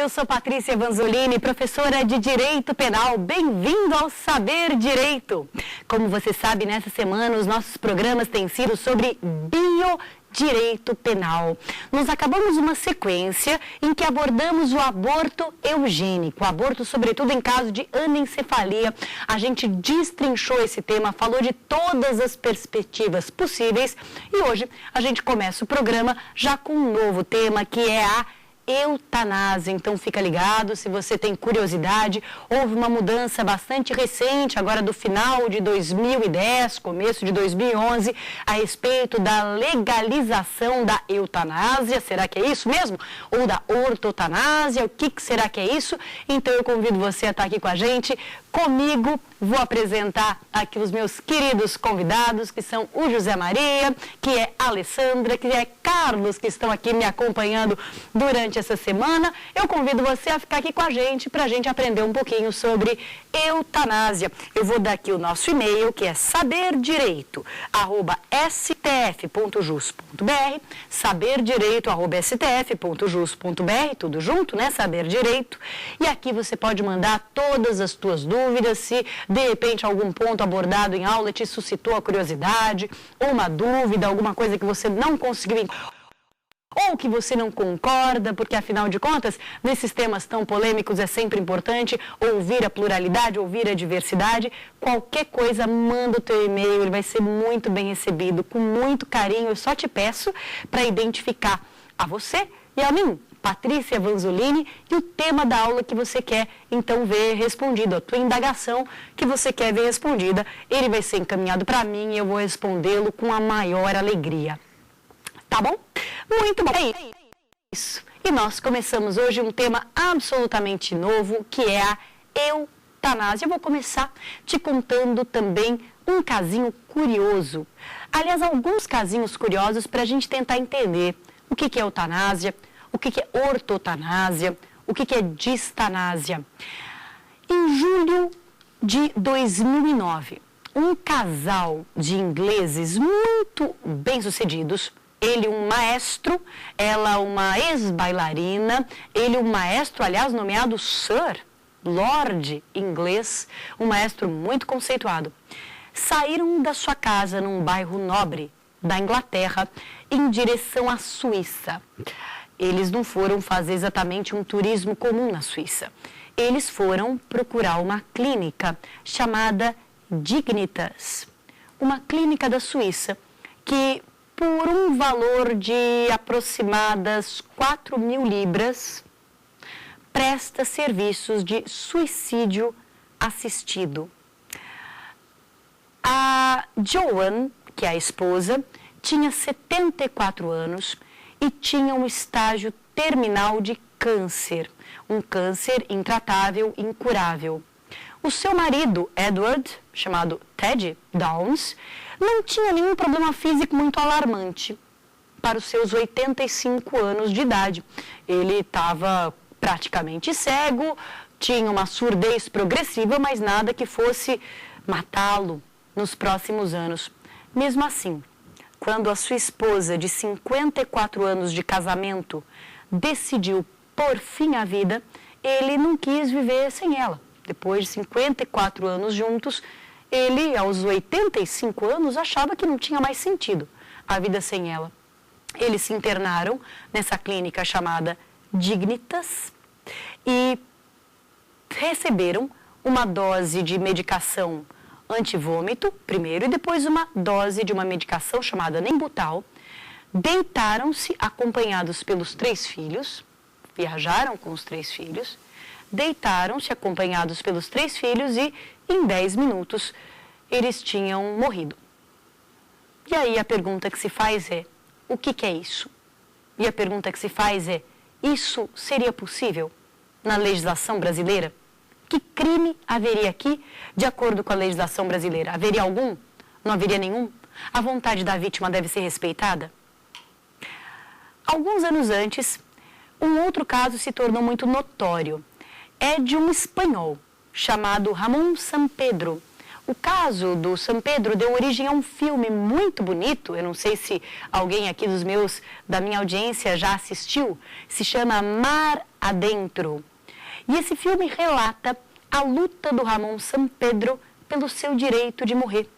Eu sou Patrícia Vanzolini, professora de Direito Penal. Bem-vindo ao Saber Direito. Como você sabe, nessa semana os nossos programas têm sido sobre biodireito penal. Nós acabamos uma sequência em que abordamos o aborto eugênico, aborto sobretudo em caso de anencefalia. A gente destrinchou esse tema, falou de todas as perspectivas possíveis e hoje a gente começa o programa já com um novo tema que é a eutanásia. Então fica ligado, se você tem curiosidade, houve uma mudança bastante recente, agora do final de 2010, começo de 2011, a respeito da legalização da eutanásia. Será que é isso mesmo? Ou da ortotanásia? O que será que é isso? Então eu convido você a estar aqui com a gente. Comigo, vou apresentar aqui os meus queridos convidados, que são o José Maria, que é a Alessandra, que é Carlos, que estão aqui me acompanhando durante essa semana. Eu convido você a ficar aqui com a gente, para a gente aprender um pouquinho sobre eutanásia. Eu vou dar aqui o nosso e-mail, que é saberdireito@stf.jus.br, saberdireito@stf.jus.br, tudo junto, né? Saber Direito. E aqui você pode mandar todas as tuas dúvidas, se de repente algum ponto abordado em aula te suscitou a curiosidade, ou uma dúvida, alguma coisa que você não conseguiu ou que você não concorda, porque afinal de contas, nesses temas tão polêmicos é sempre importante ouvir a pluralidade, ouvir a diversidade. Qualquer coisa, manda o teu e-mail, ele vai ser muito bem recebido, com muito carinho. Eu só te peço para identificar a você e a mim, Patrícia Vanzolini, e o tema da aula que você quer, então, ver respondido, a tua indagação que você quer ver respondida, ele vai ser encaminhado para mim e eu vou respondê-lo com a maior alegria. Tá bom? Muito bom. É isso. E nós começamos hoje um tema absolutamente novo, que é a eutanásia. Eu vou começar te contando também um casinho curioso. Aliás, alguns casinhos curiosos para a gente tentar entender o que é eutanásia, o que é ortotanásia, o que é distanásia. Em julho de 2009, um casal de ingleses muito bem-sucedidos, ele um maestro, ela uma ex-bailarina, ele um maestro, aliás, nomeado Sir, Lord inglês, um maestro muito conceituado, saíram da sua casa num bairro nobre da Inglaterra em direção à Suíça. Eles não foram fazer exatamente um turismo comum na Suíça. Eles foram procurar uma clínica chamada Dignitas, uma clínica da Suíça que, por um valor de aproximadas 4.000 libras, presta serviços de suicídio assistido. A Joan, que é a esposa, tinha 74 anos e tinha um estágio terminal de câncer, um câncer intratável, incurável. O seu marido, Edward, chamado Ted Downs, não tinha nenhum problema físico muito alarmante para os seus 85 anos de idade. Ele estava praticamente cego, tinha uma surdez progressiva, mas nada que fosse matá-lo nos próximos anos. Mesmo assim, quando a sua esposa, de 54 anos de casamento, decidiu pôr fim à vida, ele não quis viver sem ela. Depois de 54 anos juntos, ele, aos 85 anos, achava que não tinha mais sentido a vida sem ela. Eles se internaram nessa clínica chamada Dignitas e receberam uma dose de medicação antivômito, primeiro, e depois uma dose de uma medicação chamada Nembutal. Deitaram-se acompanhados pelos 3 filhos, viajaram com os 3 filhos, deitaram-se acompanhados pelos 3 filhos e, em 10 minutos, eles tinham morrido. E aí a pergunta que se faz é, o que é isso? E a pergunta que se faz é, isso seria possível na legislação brasileira? Que crime haveria aqui, de acordo com a legislação brasileira? Haveria algum? Não haveria nenhum? A vontade da vítima deve ser respeitada? Alguns anos antes, um outro caso se tornou muito notório. É de um espanhol chamado Ramón Sampedro. O caso do Sampedro deu origem a um filme muito bonito, eu não sei se alguém aqui da minha audiência já assistiu, se chama Mar Adentro. E esse filme relata a luta do Ramón Sampedro pelo seu direito de morrer.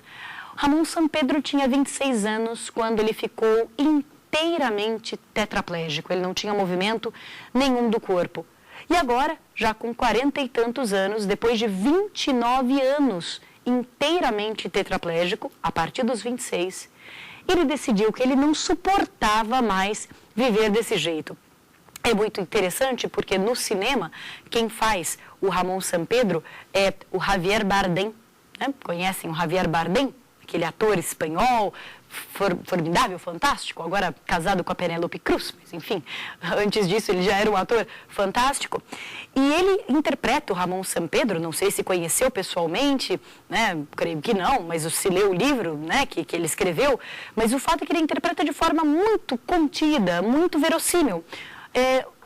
Ramón Sampedro tinha 26 anos quando ele ficou inteiramente tetraplégico, ele não tinha movimento nenhum do corpo. E agora, já com 40 e tantos anos, depois de 29 anos inteiramente tetraplégico, a partir dos 26, ele decidiu que ele não suportava mais viver desse jeito. É muito interessante porque no cinema, quem faz o Ramón Sampedro é o Javier Bardem. Né? Conhecem o Javier Bardem? Aquele ator espanhol, formidável, fantástico, agora casado com a Penélope Cruz, mas enfim, antes disso ele já era um ator fantástico. E ele interpreta o Ramón Sampedro, não sei se conheceu pessoalmente, né? Creio que não, mas se leu o livro, né, que ele escreveu, mas o fato é que ele interpreta de forma muito contida, muito verossímil.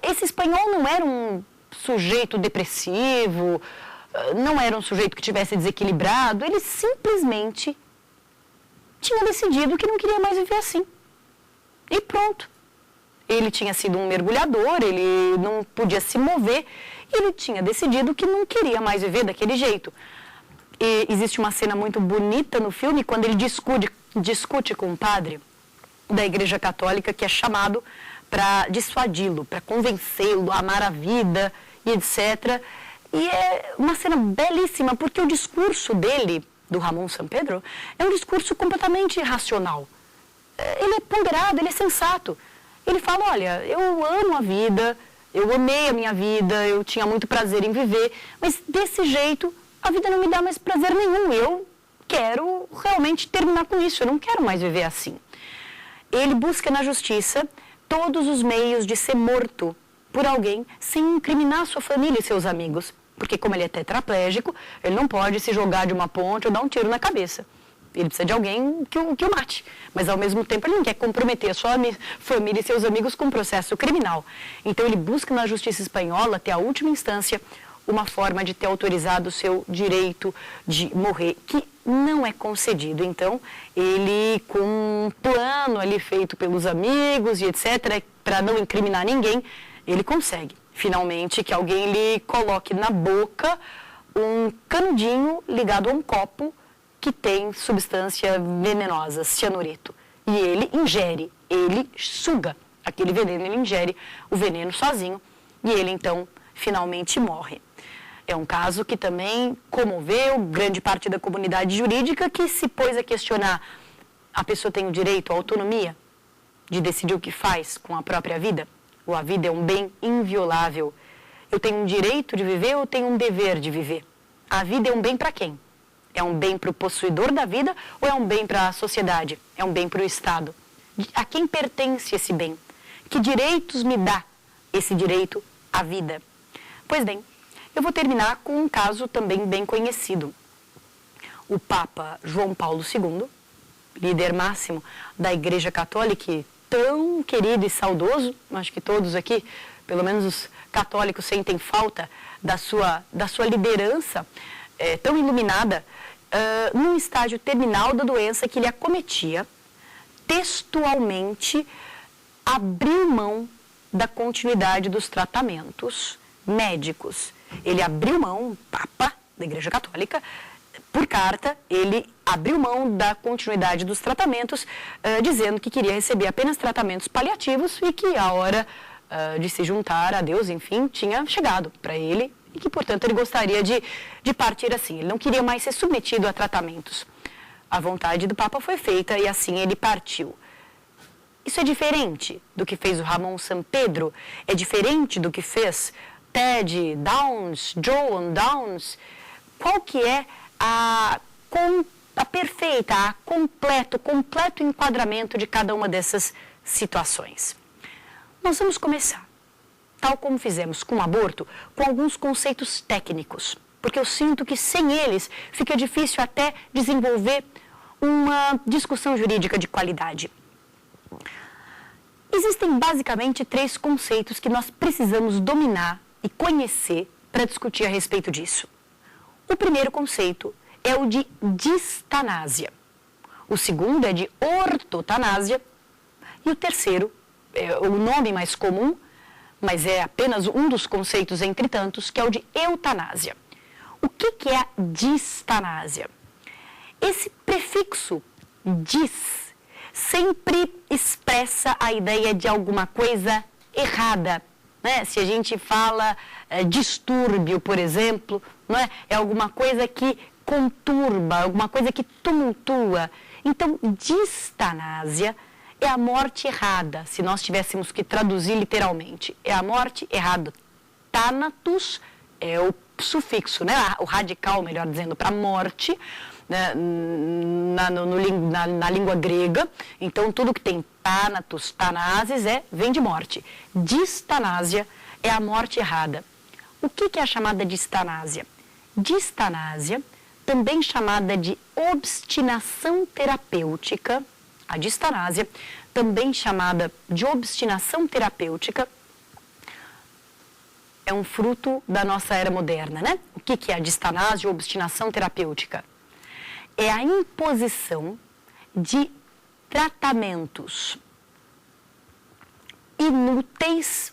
Esse espanhol não era um sujeito depressivo, não era um sujeito que tivesse desequilibrado, ele simplesmente tinha decidido que não queria mais viver assim. E pronto. Ele tinha sido um mergulhador, ele não podia se mover, e ele tinha decidido que não queria mais viver daquele jeito. E existe uma cena muito bonita no filme, quando ele discute com um padre da Igreja Católica, que é chamado para dissuadi-lo, para convencê-lo a amar a vida, e etc. E é uma cena belíssima, porque o discurso dele, do Ramón Sampedro, é um discurso completamente racional. Ele é ponderado, ele é sensato. Ele fala, olha, eu amo a vida, eu amei a minha vida, eu tinha muito prazer em viver, mas desse jeito a vida não me dá mais prazer nenhum. Eu quero realmente terminar com isso, eu não quero mais viver assim. Ele busca na justiça todos os meios de ser morto por alguém sem incriminar sua família e seus amigos. Porque como ele é tetraplégico, ele não pode se jogar de uma ponte ou dar um tiro na cabeça. Ele precisa de alguém que o mate. Mas, ao mesmo tempo, ele não quer comprometer a sua família e seus amigos com um processo criminal. Então, ele busca na justiça espanhola, até a última instância, uma forma de ter autorizado o seu direito de morrer, que não é concedido. Então, ele, com um plano ali feito pelos amigos e etc., para não incriminar ninguém, ele consegue, finalmente, que alguém lhe coloque na boca um canudinho ligado a um copo que tem substância venenosa, cianureto. E ele ingere, ele suga aquele veneno, ele ingere o veneno sozinho e ele, então, finalmente morre. É um caso que também comoveu grande parte da comunidade jurídica, que se pôs a questionar: a pessoa tem o direito à autonomia de decidir o que faz com a própria vida? Ou a vida é um bem inviolável? Eu tenho um direito de viver ou tenho um dever de viver? A vida é um bem para quem? É um bem para o possuidor da vida ou é um bem para a sociedade? É um bem para o Estado? A quem pertence esse bem? Que direitos me dá esse direito à vida? Pois bem, eu vou terminar com um caso também bem conhecido. O Papa João Paulo II, líder máximo da Igreja Católica, tão querido e saudoso, acho que todos aqui, pelo menos os católicos, sentem falta da sua liderança tão iluminada, num estágio terminal da doença que lhe acometia, textualmente abriu mão da continuidade dos tratamentos médicos. Ele abriu mão, o Papa da Igreja Católica, por carta, ele abriu mão da continuidade dos tratamentos, dizendo que queria receber apenas tratamentos paliativos e que a hora de se juntar a Deus, enfim, tinha chegado para ele e que, portanto, ele gostaria de partir assim. Ele não queria mais ser submetido a tratamentos. A vontade do Papa foi feita e assim ele partiu. Isso é diferente do que fez o Ramón Sampedro? É diferente do que fez Ted Downs, Joan Downs? Qual que é a perfeita, completo enquadramento de cada uma dessas situações? Nós vamos começar, tal como fizemos com o aborto, com alguns conceitos técnicos, porque eu sinto que sem eles fica difícil até desenvolver uma discussão jurídica de qualidade. Existem basicamente 3 conceitos que nós precisamos dominar e conhecer para discutir a respeito disso. O primeiro conceito é o de distanásia. O segundo é de ortotanásia. E o terceiro, é o nome mais comum, mas é apenas um dos conceitos entre tantos, que é o de eutanásia. O que é a distanásia? Esse prefixo dis sempre expressa a ideia de alguma coisa errada, né? Se a gente fala distúrbio, por exemplo, não é? É alguma coisa que conturba, alguma coisa que tumultua. Então, distanásia é a morte errada, se nós tivéssemos que traduzir literalmente. É a morte errada. Thanatos é o sufixo, né? O radical, melhor dizendo, para morte, né? na língua grega. Então, tudo que tem thanatos, thanasis, vem de morte. Distanásia é a morte errada. O que é a chamada distanásia? Distanásia, também chamada de obstinação terapêutica, a distanásia, também chamada de obstinação terapêutica, é um fruto da nossa era moderna, né? O que é a distanásia ou obstinação terapêutica? É a imposição de tratamentos inúteis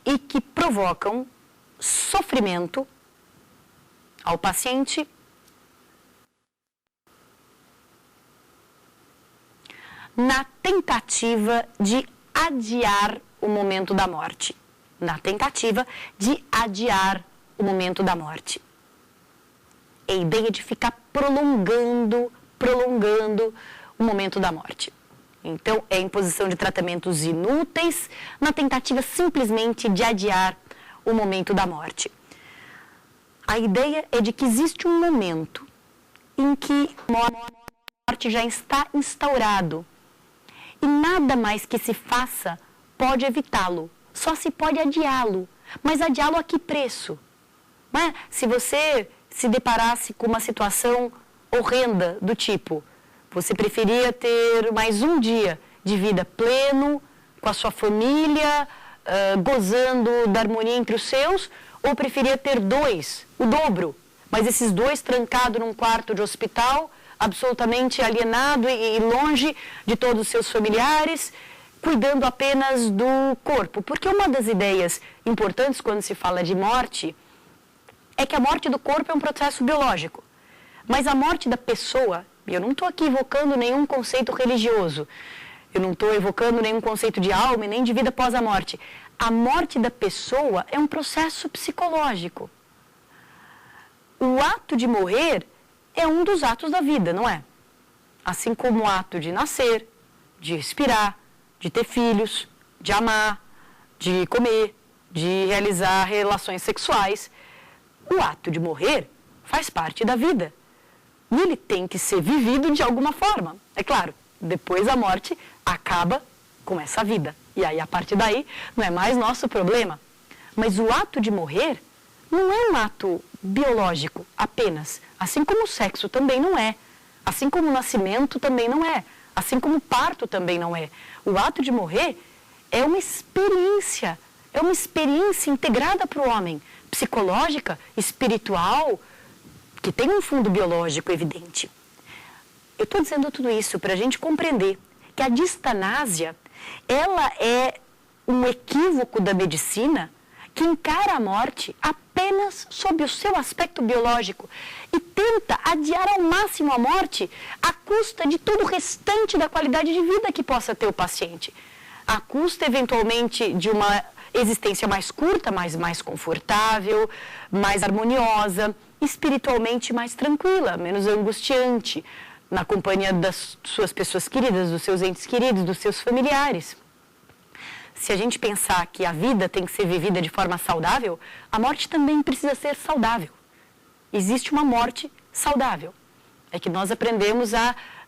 e que provocam sofrimento ao paciente na tentativa de adiar o momento da morte. Na tentativa de adiar o momento da morte. É a ideia de ficar prolongando o momento da morte. Então, é a imposição de tratamentos inúteis na tentativa simplesmente de adiar o momento da morte. A ideia é de que existe um momento em que a morte já está instaurado e nada mais que se faça pode evitá-lo, só se pode adiá-lo. Mas adiá-lo a que preço? Não é? Se você se deparasse com uma situação horrenda do tipo, você preferia ter mais um dia de vida pleno, com a sua família, gozando da harmonia entre os seus, ou preferia ter 2, o dobro, mas esses 2 trancados num quarto de hospital, absolutamente alienado e longe de todos os seus familiares, cuidando apenas do corpo. Porque uma das ideias importantes quando se fala de morte é que a morte do corpo é um processo biológico, mas a morte da pessoa, e eu não estou aqui evocando nenhum conceito religioso, eu não estou evocando nenhum conceito de alma e nem de vida após a morte. A morte da pessoa é um processo psicológico. O ato de morrer é um dos atos da vida, não é? Assim como o ato de nascer, de respirar, de ter filhos, de amar, de comer, de realizar relações sexuais. O ato de morrer faz parte da vida. E ele tem que ser vivido de alguma forma. É claro, depois da morte acaba com essa vida. E aí, a partir daí, não é mais nosso problema. Mas o ato de morrer não é um ato biológico apenas. Assim como o sexo também não é. Assim como o nascimento também não é. Assim como o parto também não é. O ato de morrer é uma experiência. É uma experiência integrada para o homem. Psicológica, espiritual, que tem um fundo biológico evidente. Eu estou dizendo tudo isso para a gente compreender que a distanásia, ela é um equívoco da medicina que encara a morte apenas sob o seu aspecto biológico e tenta adiar ao máximo a morte à custa de todo o restante da qualidade de vida que possa ter o paciente. À custa, eventualmente, de uma existência mais curta, mas mais confortável, mais harmoniosa, espiritualmente mais tranquila, menos angustiante, na companhia das suas pessoas queridas, dos seus entes queridos, dos seus familiares. Se a gente pensar que a vida tem que ser vivida de forma saudável, a morte também precisa ser saudável. Existe uma morte saudável. É que nós aprendemos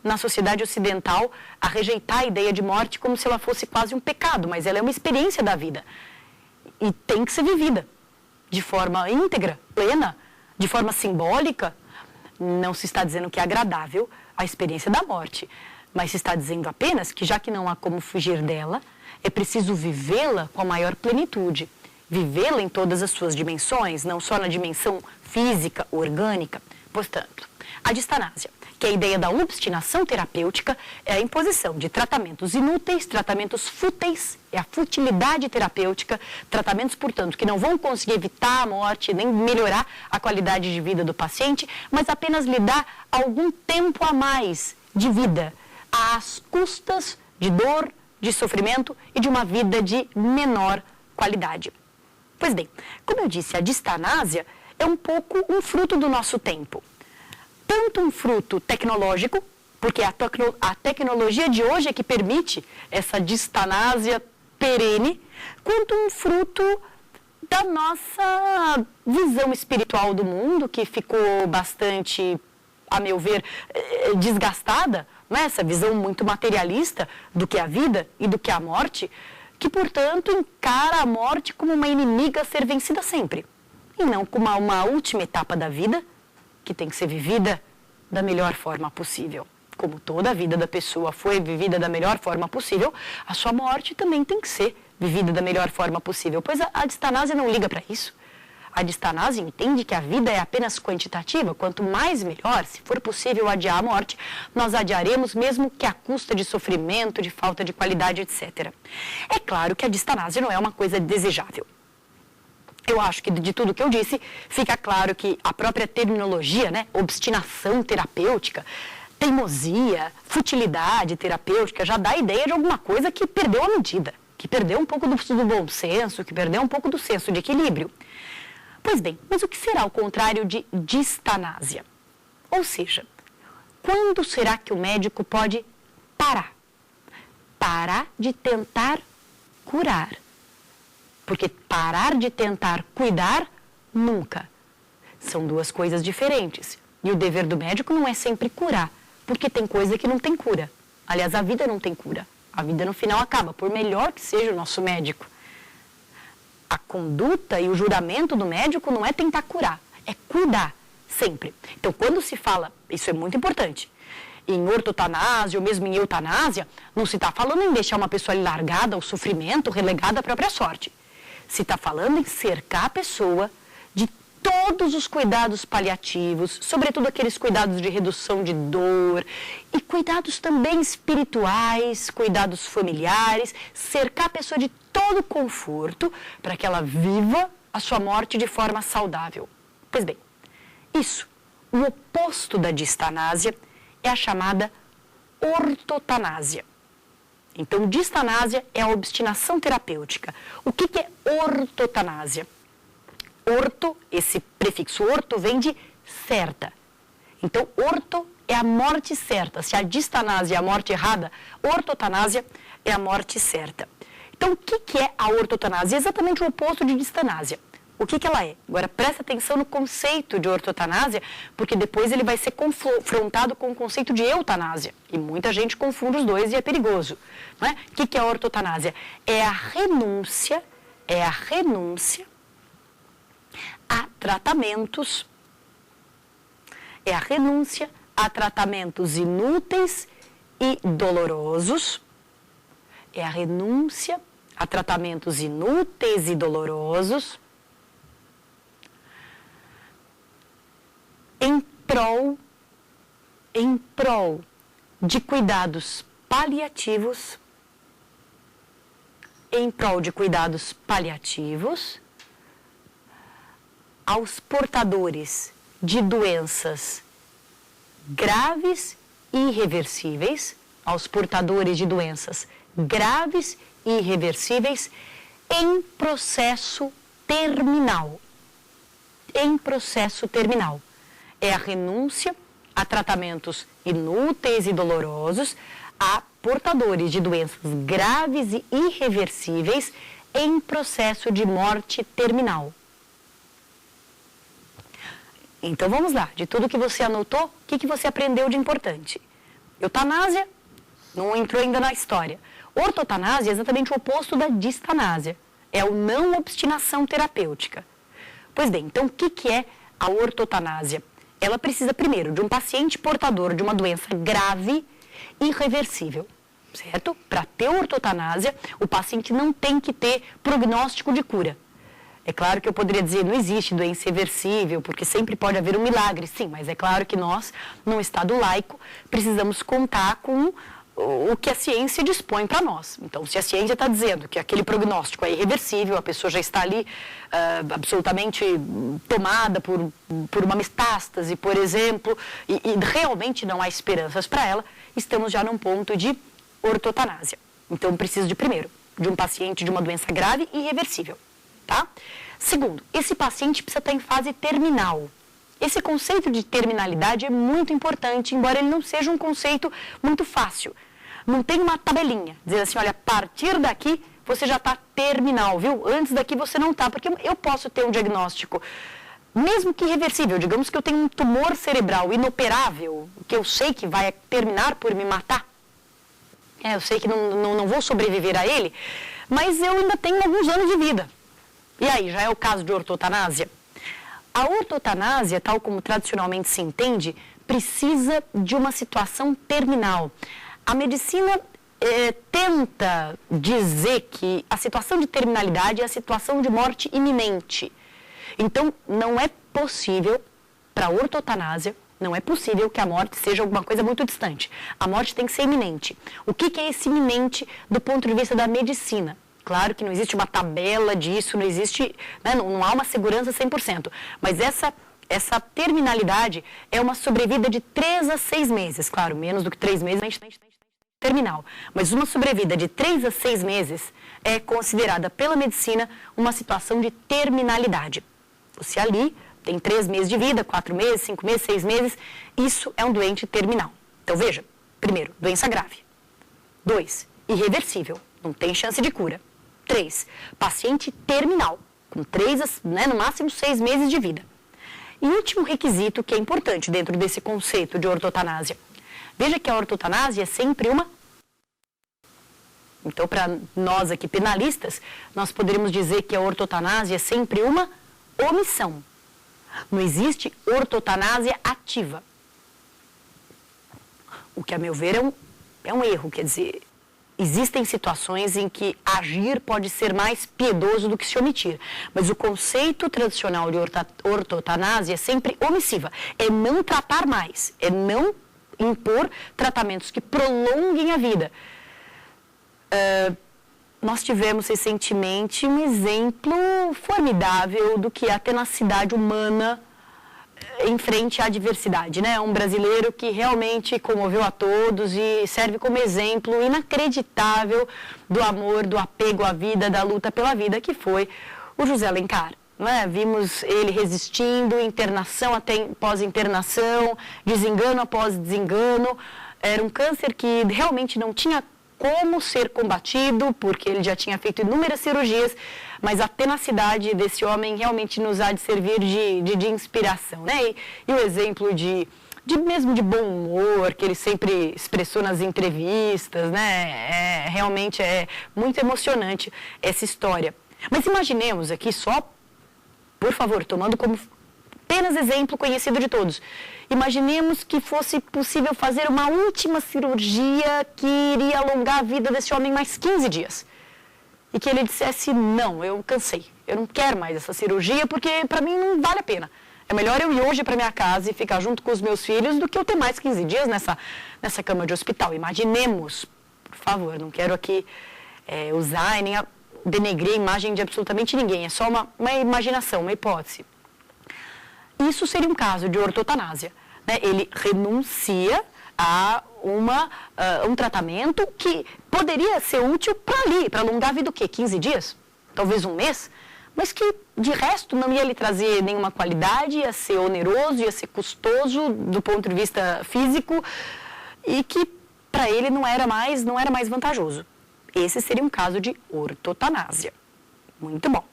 na sociedade ocidental a rejeitar a ideia de morte como se ela fosse quase um pecado, mas ela é uma experiência da vida. e tem que ser vivida de forma íntegra, plena, de forma simbólica. Não se está dizendo que é agradável a experiência da morte, mas se está dizendo apenas que, já que não há como fugir dela, é preciso vivê-la com a maior plenitude, vivê-la em todas as suas dimensões, não só na dimensão física, orgânica. Portanto, a distanásia, que é a ideia da obstinação terapêutica, é a imposição de tratamentos inúteis, tratamentos fúteis, é a futilidade terapêutica, tratamentos, portanto, que não vão conseguir evitar a morte, nem melhorar a qualidade de vida do paciente, mas apenas lhe dar algum tempo a mais de vida, às custas de dor, de sofrimento e de uma vida de menor qualidade. Pois bem, como eu disse, a distanásia é um pouco um fruto do nosso tempo. Tanto um fruto tecnológico, porque a tecnologia de hoje é que permite essa distanásia perene, quanto um fruto da nossa visão espiritual do mundo, que ficou bastante, a meu ver, desgastada, né? Essa visão muito materialista do que é a vida e do que é a morte, que, portanto, encara a morte como uma inimiga a ser vencida sempre, e não como uma última etapa da vida, que tem que ser vivida da melhor forma possível. Como toda a vida da pessoa foi vivida da melhor forma possível, a sua morte também tem que ser vivida da melhor forma possível, pois a distanásia não liga para isso. A distanásia entende que a vida é apenas quantitativa, quanto mais melhor, se for possível adiar a morte, nós adiaremos mesmo que à custa de sofrimento, de falta de qualidade, etc. É claro que a distanásia não é uma coisa desejável. Eu acho que de tudo que eu disse, fica claro que a própria terminologia, né, obstinação terapêutica, teimosia, futilidade terapêutica, já dá a ideia de alguma coisa que perdeu a medida, que perdeu um pouco do bom senso, que perdeu um pouco do senso de equilíbrio. Pois bem, mas o que será o contrário de distanásia? Ou seja, quando será que o médico pode parar? Parar de tentar curar. Porque parar de tentar cuidar, nunca. São duas coisas diferentes. E o dever do médico não é sempre curar, porque tem coisa que não tem cura. Aliás, a vida não tem cura. A vida no final acaba, por melhor que seja o nosso médico. A conduta e o juramento do médico não é tentar curar, é cuidar, sempre. Então, quando se fala, isso é muito importante, em ortotanásia ou mesmo em eutanásia, não se está falando em deixar uma pessoa largada ao sofrimento, relegada à própria sorte. Se está falando em cercar a pessoa de todos os cuidados paliativos, sobretudo aqueles cuidados de redução de dor, e cuidados também espirituais, cuidados familiares, cercar a pessoa de todo conforto para que ela viva a sua morte de forma saudável. Pois bem, isso, o oposto da distanásia, é a chamada ortotanásia. Então, distanásia é a obstinação terapêutica. O que é ortotanásia? Orto, esse prefixo orto vem de certa. Então, orto é a morte certa. Se a distanásia é a morte errada, ortotanásia é a morte certa. Então, o que é a ortotanásia? É exatamente o oposto de distanásia. O que ela é? Agora, presta atenção no conceito de ortotanásia, porque depois ele vai ser confrontado com o conceito de eutanásia. E muita gente confunde os dois e é perigoso. Não é? O que é a ortotanásia? É a renúncia a tratamentos, inúteis e dolorosos. É a renúncia a tratamentos inúteis e dolorosos em prol de cuidados paliativos, aos portadores de doenças graves e irreversíveis, em processo terminal. É a renúncia a tratamentos inúteis e dolorosos a portadores de doenças graves e irreversíveis em processo de morte terminal. Então vamos lá, de tudo que você anotou, o que você aprendeu de importante? Eutanásia não entrou ainda na história. Ortotanásia é exatamente o oposto da distanásia. é o não obstinação terapêutica. Pois bem, então o que é a ortotanásia? Ela precisa primeiro de um paciente portador de uma doença grave e irreversível, certo? Para ter ortotanásia, o paciente não tem que ter prognóstico de cura. É claro que eu poderia dizer, não existe doença irreversível, porque sempre pode haver um milagre, sim, mas é claro que nós, num estado laico, precisamos contar com o que a ciência dispõe para nós. Então, se a ciência está dizendo que aquele prognóstico é irreversível, a pessoa já está ali absolutamente tomada por uma metástase, por exemplo, e realmente não há esperanças para ela, estamos já num ponto de ortotanásia. Então, preciso primeiro, de um paciente de uma doença grave e irreversível. Tá? Segundo, esse paciente precisa estar em fase terminal. Esse conceito de terminalidade é muito importante, embora ele não seja um conceito muito fácil. Não tem uma tabelinha, dizendo assim, olha, a partir daqui você já está terminal, viu? Antes daqui você não está, porque eu posso ter um diagnóstico, mesmo que irreversível, digamos que eu tenho um tumor cerebral inoperável, que eu sei que vai terminar por me matar. Eu sei que não vou sobreviver a ele, mas eu ainda tenho alguns anos de vida. E aí, já é o caso de ortotanásia? A ortotanásia, tal como tradicionalmente se entende, precisa de uma situação terminal. A medicina tenta dizer que a situação de terminalidade é a situação de morte iminente. Então, não é possível, para a ortotanásia, não é possível que a morte seja alguma coisa muito distante. A morte tem que ser iminente. O que é esse iminente do ponto de vista da medicina? Claro que não existe uma tabela disso, não existe, né, não há uma segurança 100%, mas essa terminalidade é uma sobrevida de 3 a 6 meses, claro, menos do que 3 meses, terminal, mas uma sobrevida de 3 a 6 meses é considerada pela medicina uma situação de terminalidade. Você ali tem 3 meses de vida, 4 meses, 5 meses, 6 meses, isso é um doente terminal. Então veja, primeiro, doença grave. 2, irreversível, não tem chance de cura. 3, paciente terminal, com 3, no máximo 6 meses de vida. E último requisito que é importante dentro desse conceito de ortotanásia. Veja que a ortotanásia é sempre uma... Então, para nós aqui penalistas, nós poderíamos dizer que a ortotanásia é sempre uma omissão. Não existe ortotanásia ativa. O que, a meu ver, é um erro, quer dizer... Existem situações em que agir pode ser mais piedoso do que se omitir. Mas o conceito tradicional de ortotanásia é sempre omissiva. É não tratar mais, é não impor tratamentos que prolonguem a vida. Nós tivemos recentemente um exemplo formidável do que é a tenacidade humana em frente à adversidade, né? Um brasileiro que realmente comoveu a todos e serve como exemplo inacreditável do amor, do apego à vida, da luta pela vida, que foi o José Alencar. Né? Vimos ele resistindo, internação até pós-internação, desengano após desengano. Era um câncer que realmente não tinha como ser combatido, porque ele já tinha feito inúmeras cirurgias, mas a tenacidade desse homem realmente nos há de servir de inspiração, né? E o exemplo mesmo de bom humor, que ele sempre expressou nas entrevistas, né? Realmente é muito emocionante essa história. Mas imaginemos aqui só, por favor, tomando como apenas exemplo conhecido de todos, imaginemos que fosse possível fazer uma última cirurgia que iria alongar a vida desse homem mais 15 dias. E que ele dissesse, não, eu cansei, eu não quero mais essa cirurgia porque para mim não vale a pena. É melhor eu ir hoje para minha casa e ficar junto com os meus filhos do que eu ter mais 15 dias nessa cama de hospital. Imaginemos, por favor, não quero aqui usar e nem denegrir a imagem de absolutamente ninguém, é só uma imaginação, uma hipótese. Isso seria um caso de ortotanásia, né? Ele renuncia a um tratamento que poderia ser útil para alongar a vida o quê? 15 dias? Talvez um mês? Mas que, de resto, não ia lhe trazer nenhuma qualidade, ia ser oneroso, ia ser custoso do ponto de vista físico e que, para ele, não era mais vantajoso. Esse seria um caso de ortotanásia. Muito bom.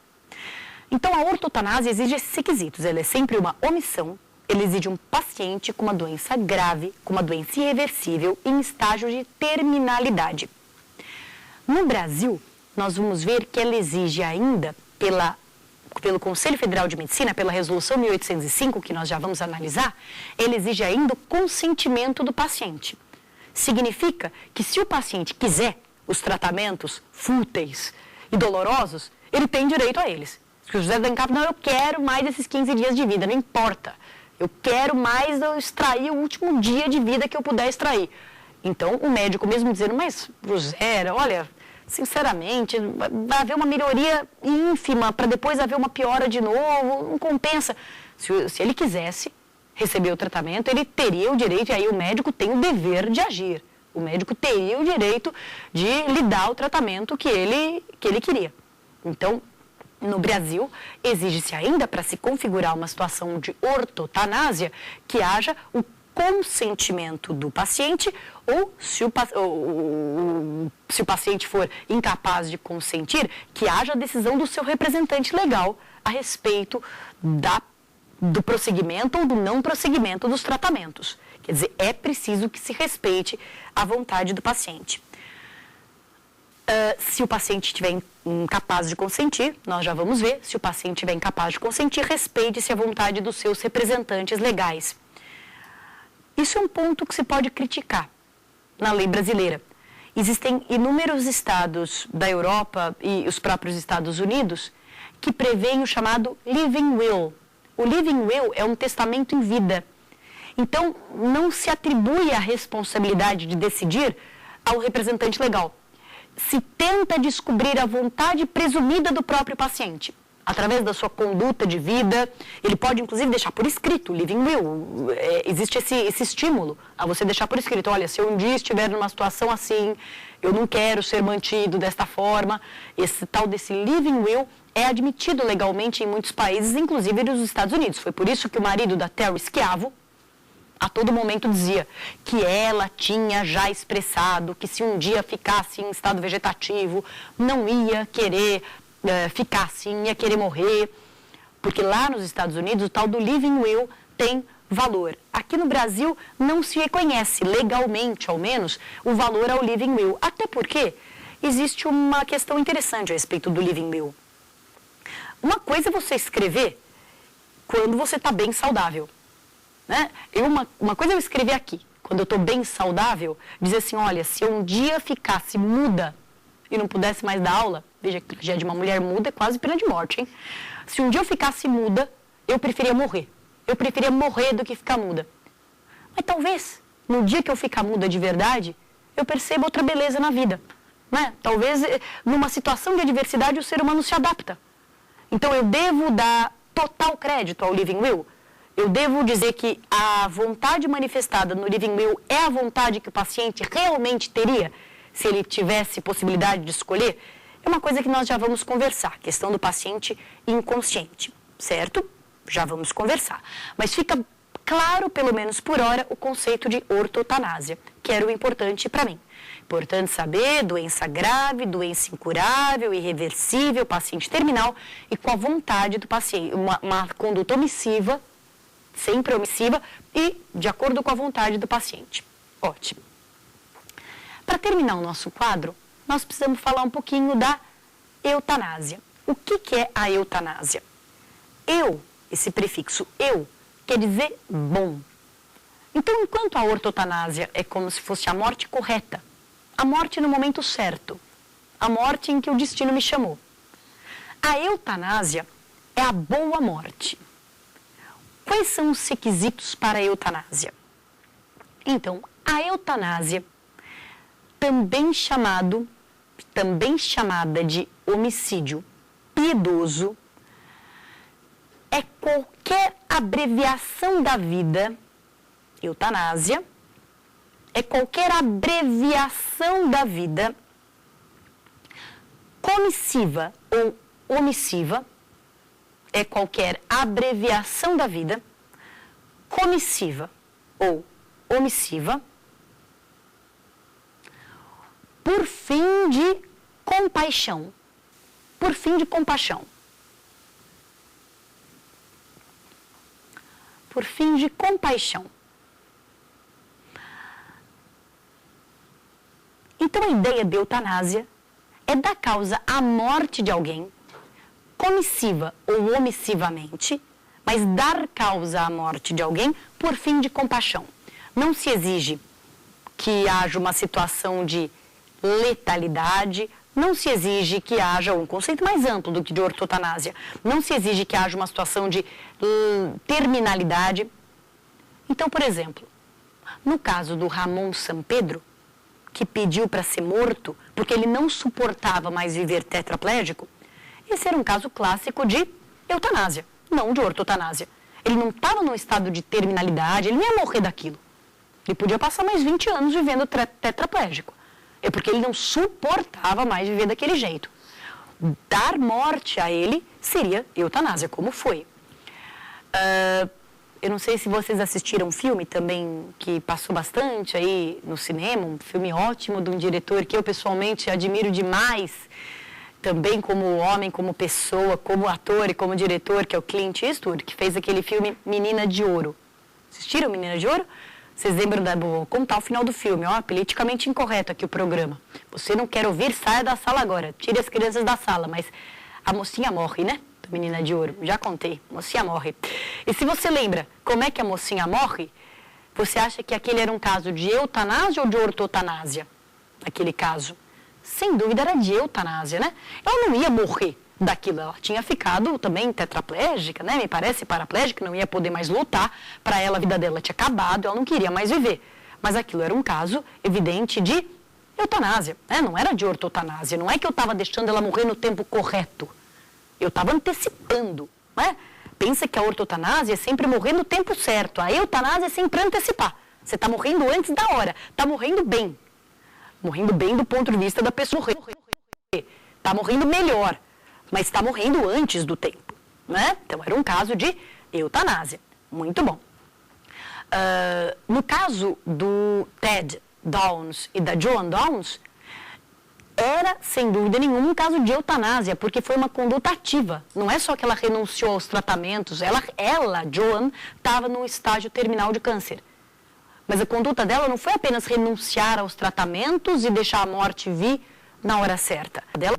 Então, a ortotanásia exige esses requisitos. Ela é sempre uma omissão, ele exige um paciente com uma doença grave, com uma doença irreversível, em estágio de terminalidade. No Brasil, nós vamos ver que ela exige ainda, pelo Conselho Federal de Medicina, pela Resolução 1805, que nós já vamos analisar, ele exige ainda o consentimento do paciente. Significa que se o paciente quiser os tratamentos fúteis e dolorosos, ele tem direito a eles. Se o José D'Ancap, não, eu quero mais esses 15 dias de vida, não importa. Eu quero mais eu extrair o último dia de vida que eu puder extrair. Então, o médico mesmo dizendo, mas, José, olha, sinceramente, vai haver uma melhoria ínfima para depois haver uma piora de novo, não compensa. Se ele quisesse receber o tratamento, ele teria o direito, e aí o médico tem o dever de agir. O médico teria o direito de lhe dar o tratamento que ele queria. Então, no Brasil, exige-se ainda, para se configurar uma situação de ortotanásia, que haja o consentimento do paciente, ou se o paciente for incapaz de consentir, que haja a decisão do seu representante legal a respeito do prosseguimento ou do não prosseguimento dos tratamentos. Quer dizer, é preciso que se respeite a vontade do paciente. Se o paciente estiver incapaz de consentir, nós já vamos ver, se o paciente estiver incapaz de consentir, respeite-se a vontade dos seus representantes legais. Isso é um ponto que se pode criticar na lei brasileira. Existem inúmeros estados da Europa e os próprios Estados Unidos que prevêem o chamado living will. O living will é um testamento em vida. Então, não se atribui a responsabilidade de decidir ao representante legal. Se tenta descobrir a vontade presumida do próprio paciente. Através da sua conduta de vida, ele pode inclusive deixar por escrito, living will, existe esse estímulo a você deixar por escrito, olha, se eu um dia estiver numa situação assim, eu não quero ser mantido desta forma, esse tal desse living will é admitido legalmente em muitos países, inclusive nos Estados Unidos. Foi por isso que o marido da Terry Schiavo, a todo momento dizia que ela tinha já expressado que se um dia ficasse em estado vegetativo, não ia querer ficar assim, ia querer morrer, porque lá nos Estados Unidos o tal do living will tem valor. Aqui no Brasil não se reconhece legalmente, ao menos, o valor ao living will, até porque existe uma questão interessante a respeito do living will. Uma coisa é você escrever quando você está bem saudável, né? Uma coisa é eu escrever aqui, quando eu estou bem saudável, dizer assim, olha, se eu um dia ficasse muda e não pudesse mais dar aula, veja que já de uma mulher muda é quase pena de morte, hein? Se um dia eu ficasse muda, eu preferia morrer. Eu preferia morrer do que ficar muda. Mas talvez, no dia que eu ficar muda de verdade, eu perceba outra beleza na vida, né? Talvez, numa situação de adversidade, o ser humano se adapta. Então, eu devo dar total crédito ao living will. Eu devo dizer que a vontade manifestada no living will é a vontade que o paciente realmente teria, se ele tivesse possibilidade de escolher. É uma coisa que nós já vamos conversar, questão do paciente inconsciente, certo? Já vamos conversar. Mas fica claro, pelo menos por hora, o conceito de ortotanásia, que era o importante para mim. Importante saber, doença grave, doença incurável, irreversível, paciente terminal e com a vontade do paciente, uma conduta omissiva, sempre omissiva e de acordo com a vontade do paciente. Ótimo. Para terminar o nosso quadro, nós precisamos falar um pouquinho da eutanásia. O que é a eutanásia? Esse prefixo eu, quer dizer bom. Então, enquanto a ortotanásia é como se fosse a morte correta, a morte no momento certo, a morte em que o destino me chamou, a eutanásia é a boa morte. Quais são os requisitos para a eutanásia? Então, a eutanásia, também chamada de homicídio piedoso, é qualquer abreviação da vida, eutanásia, é qualquer abreviação da vida comissiva ou omissiva, é qualquer abreviação da vida comissiva ou omissiva, por fim de compaixão. Por fim de compaixão. Por fim de compaixão. Então, a ideia de eutanásia é dar causa à morte de alguém, comissiva ou omissivamente, mas dar causa à morte de alguém por fim de compaixão. Não se exige que haja uma situação de letalidade, não se exige que haja um conceito mais amplo do que de ortotanásia, não se exige que haja uma situação de terminalidade. Então, por exemplo, no caso do Ramon Sampedro, que pediu para ser morto porque ele não suportava mais viver tetraplégico, esse era um caso clássico de eutanásia, não de ortotanásia. Ele não estava num estado de terminalidade, ele nem ia morrer daquilo. Ele podia passar mais 20 anos vivendo tetraplégico. É porque ele não suportava mais viver daquele jeito. Dar morte a ele seria eutanásia, como foi. Eu não sei se vocês assistiram um filme também que passou bastante aí no cinema, um filme ótimo de um diretor que eu pessoalmente admiro demais, também como homem, como pessoa, como ator e como diretor, que é o Clint Eastwood, que fez aquele filme Menina de Ouro. Assistiram Menina de Ouro? Vocês lembram vou contar o final do filme, ó, politicamente incorreto aqui o programa. Você não quer ouvir, saia da sala agora, tire as crianças da sala, mas a mocinha morre, né? Da Menina de Ouro, já contei, a mocinha morre. E se você lembra como é que a mocinha morre, você acha que aquele era um caso de eutanásia ou de ortotanásia? Aquele caso. Sem dúvida era de eutanásia, né? Ela não ia morrer daquilo, ela tinha ficado também tetraplégica, né? Me parece paraplégica, não ia poder mais lutar, para ela a vida dela tinha acabado, ela não queria mais viver. Mas aquilo era um caso evidente de eutanásia, né? Não era de ortotanásia, não é que eu estava deixando ela morrer no tempo correto, eu estava antecipando, né? Pensa que a ortotanásia é sempre morrer no tempo certo, a eutanásia é sempre antecipar. Você está morrendo antes da hora, está morrendo bem do ponto de vista da pessoa está morrendo melhor, mas está morrendo antes do tempo, né? Então, era um caso de eutanásia. Muito bom. No caso do Ted Downs e da Joan Downs, era, sem dúvida nenhuma, um caso de eutanásia, porque foi uma conduta ativa. Não é só que ela renunciou aos tratamentos, ela Joan, estava no estágio terminal de câncer. Mas a conduta dela não foi apenas renunciar aos tratamentos e deixar a morte vir na hora certa. Ela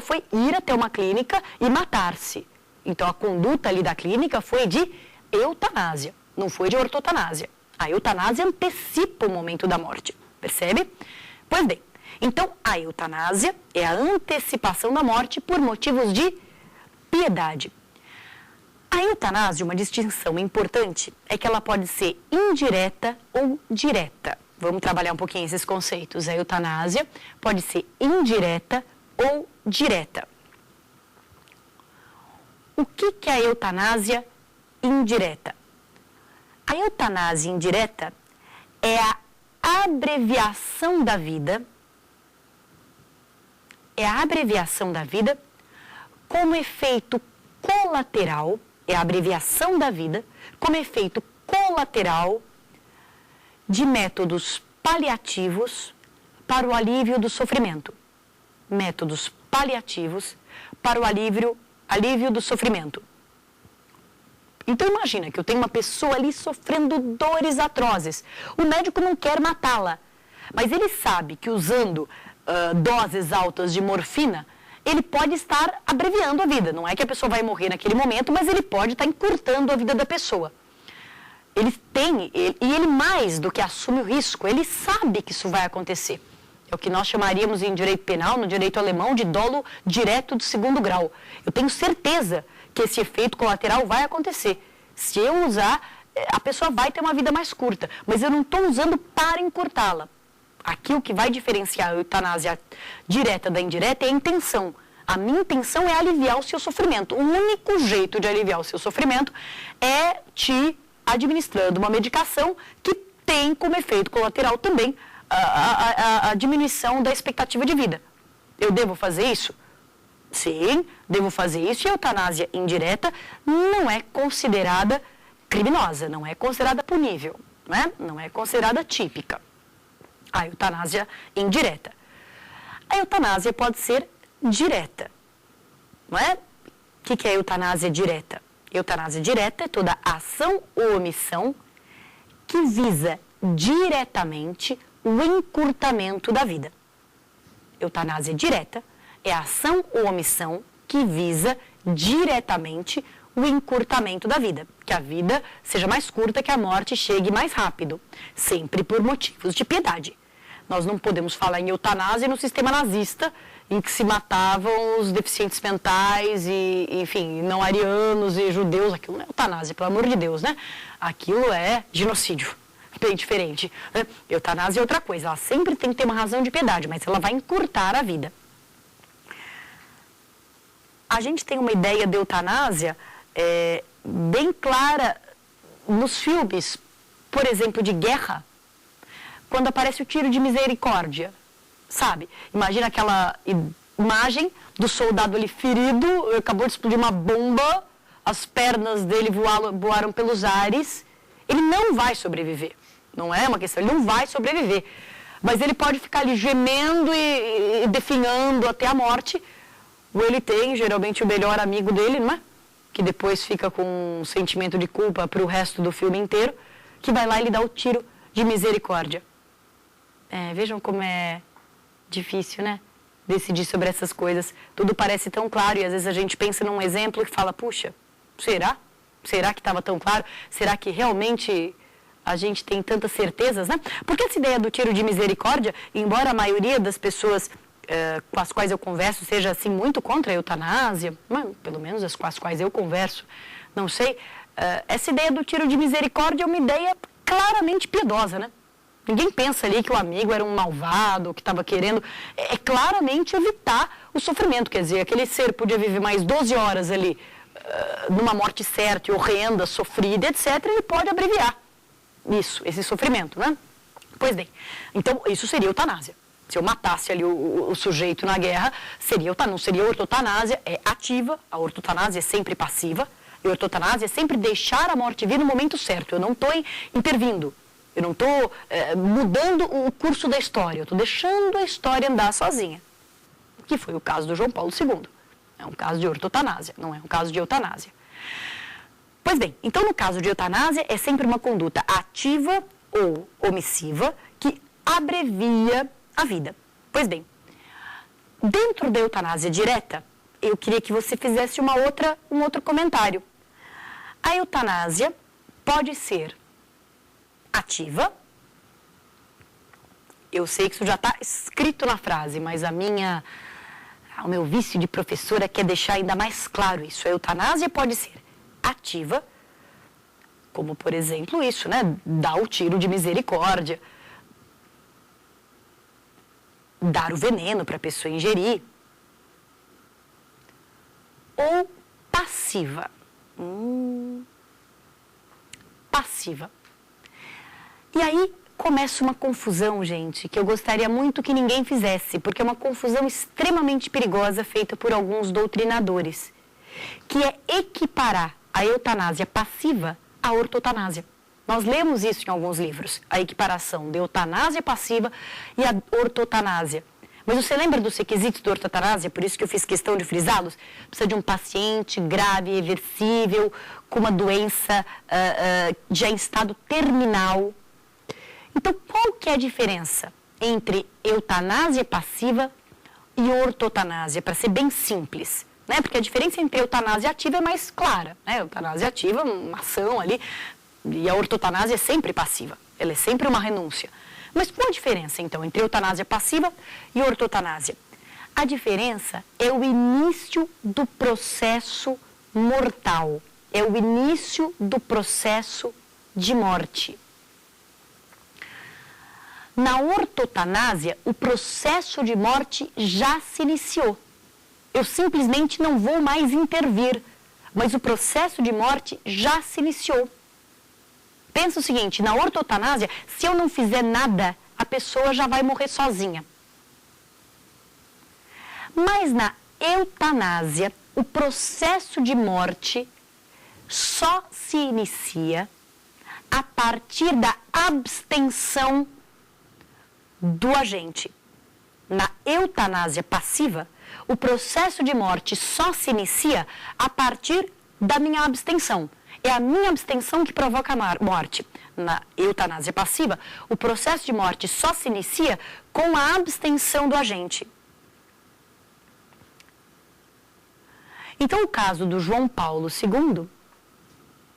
foi ir até uma clínica e matar-se. Então, a conduta ali da clínica foi de eutanásia, não foi de ortotanásia. A eutanásia antecipa o momento da morte, percebe? Pois bem, então, a eutanásia é a antecipação da morte por motivos de piedade. A eutanásia, uma distinção importante, é que ela pode ser indireta ou direta. Vamos trabalhar um pouquinho esses conceitos. A eutanásia pode ser indireta ou direta. O que é a eutanásia indireta? A eutanásia indireta é a abreviação da vida, como efeito colateral, é a abreviação da vida, como efeito colateral de métodos paliativos para o alívio do sofrimento. Métodos paliativos para o alívio do sofrimento. Então, imagina que eu tenho uma pessoa ali sofrendo dores atrozes. O médico não quer matá-la, mas ele sabe que usando doses altas de morfina, ele pode estar abreviando a vida. Não é que a pessoa vai morrer naquele momento, mas ele pode estar encurtando a vida da pessoa. Ele mais do que assume o risco, ele sabe que isso vai acontecer. É o que nós chamaríamos em direito penal, no direito alemão, de dolo direto de segundo grau. Eu tenho certeza que esse efeito colateral vai acontecer. Se eu usar, a pessoa vai ter uma vida mais curta, mas eu não estou usando para encurtá-la. Aqui o que vai diferenciar a eutanásia direta da indireta é a intenção. A minha intenção é aliviar o seu sofrimento. O único jeito de aliviar o seu sofrimento é te administrando uma medicação que tem como efeito colateral também a diminuição da expectativa de vida. Eu devo fazer isso? Sim, devo fazer isso. E a eutanásia indireta não é considerada criminosa, não é considerada punível, né? Não é considerada típica. A eutanásia indireta. A eutanásia pode ser direta, não é? O que é a eutanásia direta? Eutanásia direta é toda ação ou omissão que visa diretamente o encurtamento da vida. Eutanásia direta é a ação ou omissão que visa diretamente o encurtamento da vida, que a vida seja mais curta, que a morte chegue mais rápido, sempre por motivos de piedade. Nós não podemos falar em eutanásia no sistema nazista, em que se matavam os deficientes mentais e, enfim, não arianos e judeus. Aquilo não é eutanásia, pelo amor de Deus, né? Aquilo é genocídio, bem diferente, né? Eutanásia é outra coisa, ela sempre tem que ter uma razão de piedade, mas ela vai encurtar a vida. A gente tem uma ideia de eutanásia bem clara nos filmes, por exemplo, de guerra, quando aparece o tiro de misericórdia, sabe? Imagina aquela imagem do soldado ali ferido, acabou de explodir uma bomba, as pernas dele voaram pelos ares, ele não vai sobreviver, não é uma questão, ele não vai sobreviver, mas ele pode ficar ali gemendo e definhando até a morte, ou ele tem, geralmente, o melhor amigo dele, não é? Que depois fica com um sentimento de culpa para o resto do filme inteiro, que vai lá e lhe dá o tiro de misericórdia. Vejam como é difícil, né? Decidir sobre essas coisas. Tudo parece tão claro e às vezes a gente pensa num exemplo e fala, puxa, será? Será que estava tão claro? Será que realmente a gente tem tantas certezas, né? Porque essa ideia do tiro de misericórdia, embora a maioria das pessoas com as quais eu converso seja assim muito contra a eutanásia, pelo menos as com as quais eu converso, não sei, essa ideia do tiro de misericórdia é uma ideia claramente piedosa, né? Ninguém pensa ali que o amigo era um malvado, que estava querendo claramente evitar o sofrimento, quer dizer, aquele ser podia viver mais 12 horas ali, numa morte certa e horrenda, sofrida, etc., ele pode abreviar esse sofrimento, né? Pois bem, então isso seria eutanásia. Se eu matasse ali o sujeito na guerra, não seria ortotanásia, é ativa, a ortotanásia é sempre passiva, e a ortotanásia é sempre deixar a morte vir no momento certo, eu não estou intervindo, eu não estou mudando o curso da história, eu estou deixando a história andar sozinha, que foi o caso do João Paulo II, é um caso de ortotanásia, não é um caso de eutanásia. Pois bem, então no caso de eutanásia é sempre uma conduta ativa ou omissiva que abrevia a vida. Pois bem, dentro da eutanásia direta, eu queria que você fizesse um outro comentário. A eutanásia pode ser ativa, eu sei que isso já está escrito na frase, mas o meu vício de professora quer deixar ainda mais claro isso. A eutanásia pode ser ativa, como por exemplo isso, né? Dar o tiro de misericórdia, dar o veneno para a pessoa ingerir, ou passiva. Passiva. E aí começa uma confusão, gente, que eu gostaria muito que ninguém fizesse, porque é uma confusão extremamente perigosa feita por alguns doutrinadores, que é equiparar a eutanásia passiva à ortotanásia. Nós lemos isso em alguns livros, a equiparação de eutanásia passiva e a ortotanásia. Mas você lembra dos requisitos da ortotanásia? Por isso que eu fiz questão de frisá-los. Precisa de um paciente grave, irreversível, com uma doença já em estado terminal. Então, qual que é a diferença entre eutanásia passiva e ortotanásia? Para ser bem simples, né? Porque a diferença entre eutanásia ativa é mais clara, né? Eutanásia ativa, uma ação ali, e a ortotanásia é sempre passiva, ela é sempre uma renúncia. Mas qual a diferença, então, entre eutanásia passiva e ortotanásia? A diferença é o início do processo mortal, é o início do processo de morte. Na ortotanásia, o processo de morte já se iniciou. Eu simplesmente não vou mais intervir, mas o processo de morte já se iniciou. Pensa o seguinte, na ortotanásia, se eu não fizer nada, a pessoa já vai morrer sozinha. Mas na eutanásia, o processo de morte só se inicia a partir da abstenção do agente. Na eutanásia passiva, o processo de morte só se inicia a partir da minha abstenção. É a minha abstenção que provoca a morte. Na eutanásia passiva, o processo de morte só se inicia com a abstenção do agente. Então, o caso do João Paulo II,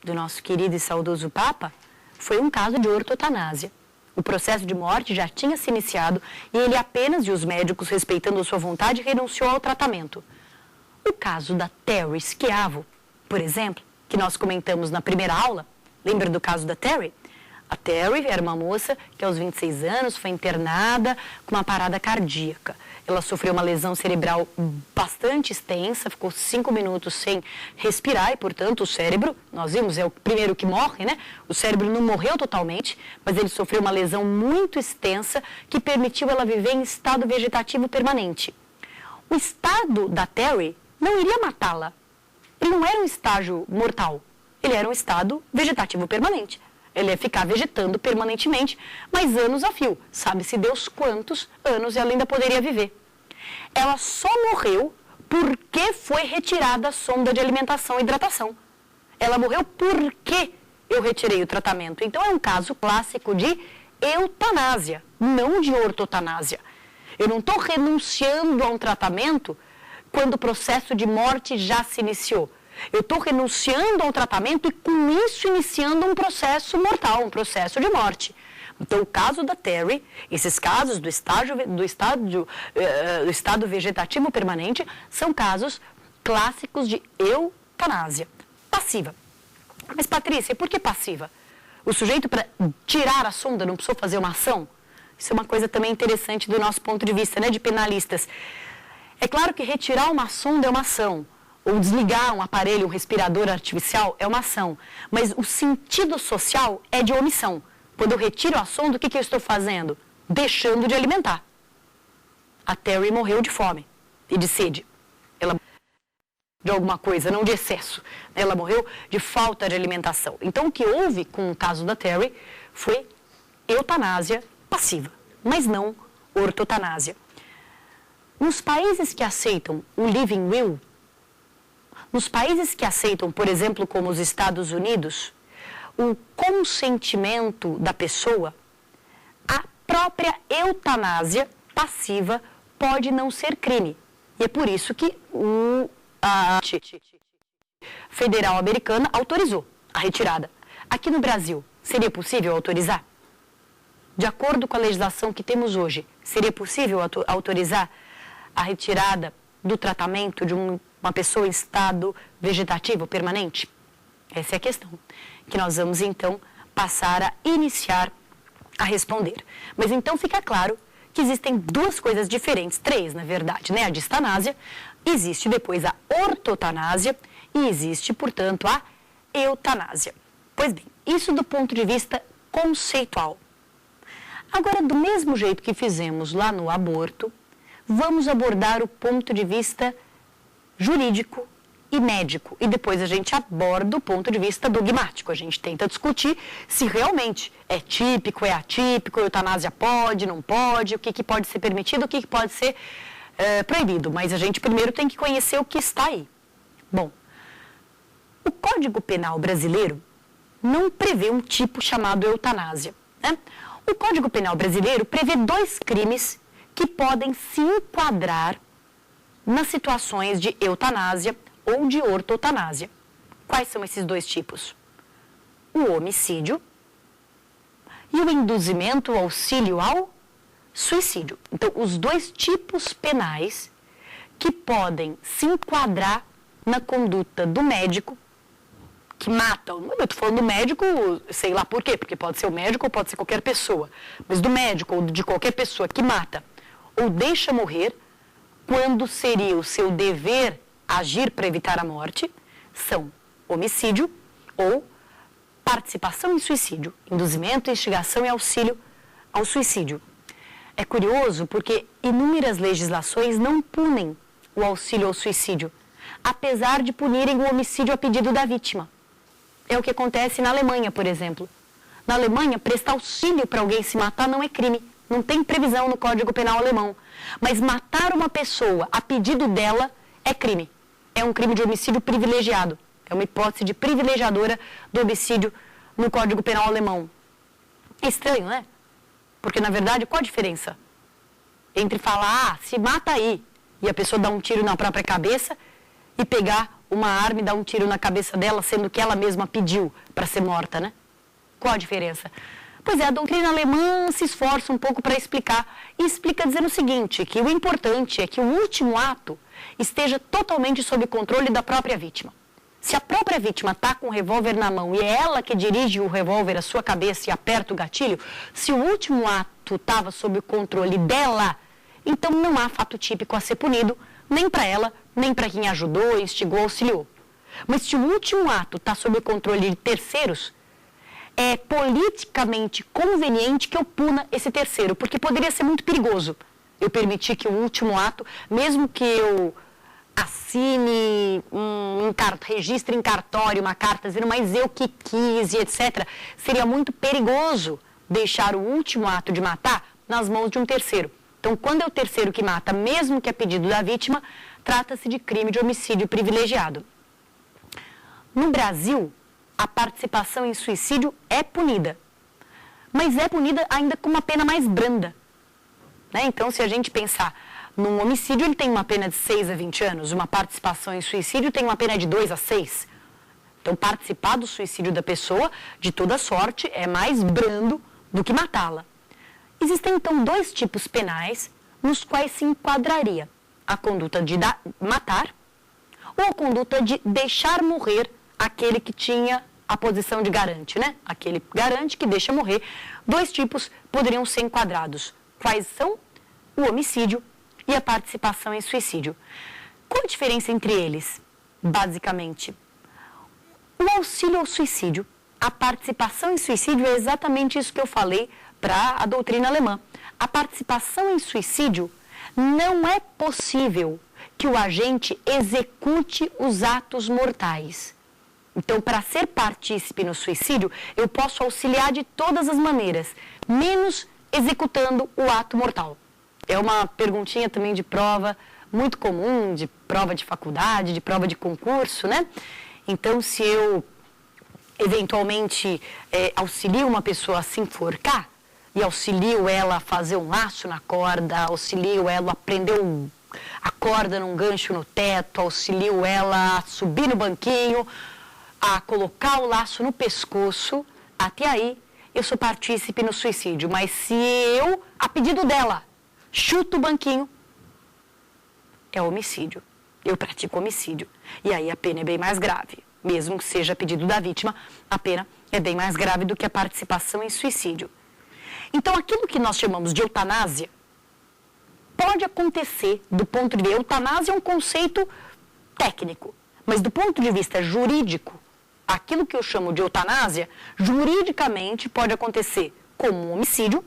do nosso querido e saudoso Papa, foi um caso de ortotanásia. O processo de morte já tinha se iniciado e ele apenas, e os médicos respeitando a sua vontade, renunciou ao tratamento. O caso da Terry Schiavo, por exemplo, que nós comentamos na primeira aula, lembra do caso da Terry? A Terry era uma moça que aos 26 anos foi internada com uma parada cardíaca. Ela sofreu uma lesão cerebral bastante extensa, ficou 5 minutos sem respirar e, portanto, o cérebro, nós vimos, é o primeiro que morre, né? O cérebro não morreu totalmente, mas ele sofreu uma lesão muito extensa que permitiu ela viver em estado vegetativo permanente. O estado da Terry não iria matá-la. Ele não era um estágio mortal, ele era um estado vegetativo permanente. Ele ia ficar vegetando permanentemente, mas anos a fio. Sabe-se Deus quantos anos ela ainda poderia viver. Ela só morreu porque foi retirada a sonda de alimentação e hidratação. Ela morreu porque eu retirei o tratamento. Então é um caso clássico de eutanásia, não de ortotanásia. Eu não estou renunciando a um tratamento quando o processo de morte já se iniciou. Eu estou renunciando ao tratamento e com isso iniciando um processo mortal, um processo de morte. Então, o caso da Terry, esses casos do estado vegetativo permanente, são casos clássicos de eutanásia passiva. Mas, Patrícia, por que passiva? O sujeito, para tirar a sonda, não precisou fazer uma ação? Isso é uma coisa também interessante do nosso ponto de vista, né, de penalistas. É claro que retirar uma sonda é uma ação. Ou desligar um aparelho, um respirador artificial, é uma ação. Mas o sentido social é de omissão. Quando eu retiro a sonda, o que eu estou fazendo? Deixando de alimentar. A Terry morreu de fome e de sede. Ela de alguma coisa, não de excesso. Ela morreu de falta de alimentação. Então, o que houve com o caso da Terry foi eutanásia passiva, mas não ortotanásia. Nos países que aceitam o living will, nos países que aceitam, por exemplo, como os Estados Unidos, o consentimento da pessoa, a própria eutanásia passiva pode não ser crime. E é por isso que a Federal Americana autorizou a retirada. Aqui no Brasil, seria possível autorizar? De acordo com a legislação que temos hoje, seria possível autorizar a retirada do tratamento de uma pessoa em estado vegetativo permanente? Essa é a questão, que nós vamos então passar a iniciar a responder. Mas então fica claro que existem duas coisas diferentes, três na verdade, né? A distanásia, existe depois a ortotanásia e existe, portanto, a eutanásia. Pois bem, isso do ponto de vista conceitual. Agora, do mesmo jeito que fizemos lá no aborto, vamos abordar o ponto de vista jurídico e médico. E depois a gente aborda o ponto de vista dogmático. A gente tenta discutir se realmente é típico, é atípico, a eutanásia pode, não pode, o que pode ser permitido, o que pode ser proibido. Mas a gente primeiro tem que conhecer o que está aí. Bom, o Código Penal brasileiro não prevê um tipo chamado eutanásia, né? O Código Penal brasileiro prevê 2 crimes que podem se enquadrar nas situações de eutanásia ou de ortotanásia. Quais são esses 2 tipos? O homicídio e o induzimento ou auxílio ao suicídio. Então, os 2 tipos penais que podem se enquadrar na conduta do médico que mata. Eu estou falando do médico, sei lá por quê, porque pode ser o médico ou pode ser qualquer pessoa, mas do médico ou de qualquer pessoa que mata ou deixa morrer, quando seria o seu dever agir para evitar a morte, são homicídio ou participação em suicídio, induzimento, instigação e auxílio ao suicídio. É curioso porque inúmeras legislações não punem o auxílio ao suicídio, apesar de punirem o homicídio a pedido da vítima. É o que acontece na Alemanha, por exemplo. Na Alemanha, prestar auxílio para alguém se matar não é crime. Não tem previsão no Código Penal alemão. Mas matar uma pessoa a pedido dela é crime. É um crime de homicídio privilegiado. É uma hipótese de privilegiadora do homicídio no Código Penal alemão. É estranho, né? Porque, na verdade, qual a diferença entre falar, se mata aí, e a pessoa dá um tiro na própria cabeça, e pegar uma arma e dar um tiro na cabeça dela, sendo que ela mesma pediu para ser morta, né? Qual a diferença? Pois é, a doutrina alemã se esforça um pouco para explicar, e explica dizendo o seguinte, que o importante é que o último ato esteja totalmente sob controle da própria vítima. Se a própria vítima está com o revólver na mão e é ela que dirige o revólver à sua cabeça e aperta o gatilho, se o último ato estava sob o controle dela, então não há fato típico a ser punido, nem para ela, nem para quem ajudou, instigou, auxiliou. Mas se o último ato está sob o controle de terceiros, é politicamente conveniente que eu puna esse terceiro, porque poderia ser muito perigoso eu permitir que o último ato, mesmo que eu assine, registre em cartório uma carta dizendo, mas eu que quis e etc., seria muito perigoso deixar o último ato de matar nas mãos de um terceiro. Então, quando é o terceiro que mata, mesmo que a pedido da vítima, trata-se de crime de homicídio privilegiado. No Brasil, a participação em suicídio é punida, mas é punida ainda com uma pena mais branda, né? Então, se a gente pensar num homicídio, ele tem uma pena de 6 a 20 anos, uma participação em suicídio tem uma pena de 2 a 6. Então, participar do suicídio da pessoa, de toda sorte, é mais brando do que matá-la. Existem, então, 2 tipos penais nos quais se enquadraria a conduta de matar ou a conduta de deixar morrer aquele que tinha a posição de garante, né? Aquele garante que deixa morrer. 2 tipos poderiam ser enquadrados. Quais são? O homicídio e a participação em suicídio. Qual a diferença entre eles? Basicamente, o auxílio ao suicídio, a participação em suicídio é exatamente isso que eu falei para a doutrina alemã. A participação em suicídio não é possível que o agente execute os atos mortais. Então, para ser partícipe no suicídio, eu posso auxiliar de todas as maneiras, menos executando o ato mortal. É uma perguntinha também de prova muito comum, de prova de faculdade, de prova de concurso, né? Então, se eu eventualmente auxilio uma pessoa a se enforcar, e auxilio ela a fazer um laço na corda, auxilio ela a prender a corda num gancho no teto, auxilio ela a subir no banquinho, a colocar o laço no pescoço, até aí eu sou partícipe no suicídio. Mas se eu, a pedido dela, chuto o banquinho, é homicídio. Eu pratico homicídio. E aí a pena é bem mais grave. Mesmo que seja a pedido da vítima, a pena é bem mais grave do que a participação em suicídio. Então, aquilo que nós chamamos de eutanásia pode acontecer do ponto de vista... Eutanásia é um conceito técnico, mas do ponto de vista jurídico, aquilo que eu chamo de eutanásia, juridicamente pode acontecer como um homicídio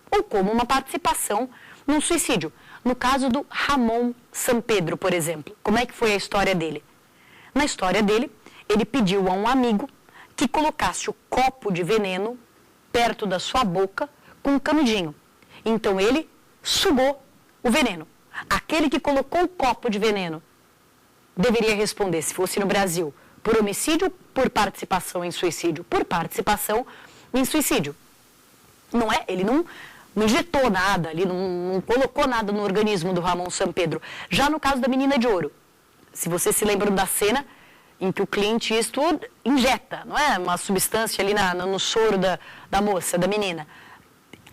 ou como uma participação num suicídio. No caso do Ramon Sampedro, por exemplo, como é que foi a história dele? Na história dele, ele pediu a um amigo que colocasse o copo de veneno perto da sua boca com um canudinho. Então ele sugou o veneno. Aquele que colocou o copo de veneno deveria responder, se fosse no Brasil, por homicídio ou por participação em suicídio? Por participação em suicídio. Não é? Ele não injetou nada, ele não colocou nada no organismo do Ramon Sampedro. Já no caso da menina de ouro, se vocês se lembram da cena em que o Clint Eastwood injeta, não é? Uma substância ali no soro da moça, da menina.